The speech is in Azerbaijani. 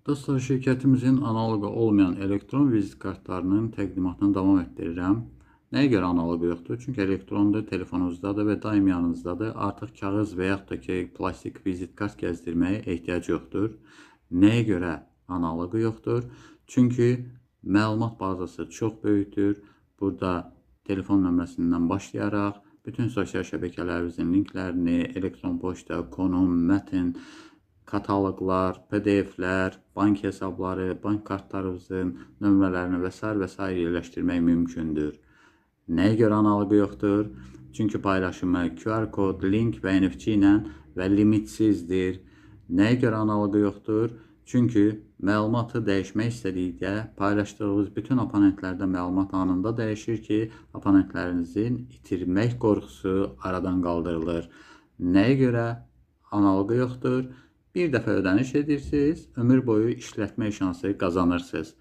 Dostlar, şirkətimizin analoqu olmayan elektron vizit kartlarının təqdimatını davam etdirirəm. Nəyə görə analoqu yoxdur? Çünki elektrondur, telefonunuzdadır və daim yanınızdadır. Artıq kağız və yaxud da ki, plastik vizit kart gəzdirməyə ehtiyac yoxdur. Nəyə görə analoqu yoxdur? Çünki məlumat bazası çox böyükdür. Burada telefon nömrəsindən başlayaraq bütün sosial şəbəkələrimizin linklərini, elektron poçta, konum, mətn, kataloqlar, PDF-lər, bank hesabları, bank kartlarımızın nömrələrini və s. yerləşdirmək mümkündür. Nəyə görə analoqu yoxdur? Çünki paylaşımı QR kod, link və NFC ilə və limitsizdir. Nəyə görə analoqu yoxdur? Çünki məlumatı dəyişmək istədikdə paylaşdığınız bütün abonentlərdə məlumat anında dəyişir ki, abonentlərinizin itirmək qorxusu aradan qaldırılır. Nəyə görə analoqu yoxdur? Bir dəfə ödəniş edirsiniz, ömür boyu işlətmək şansı qazanırsınız.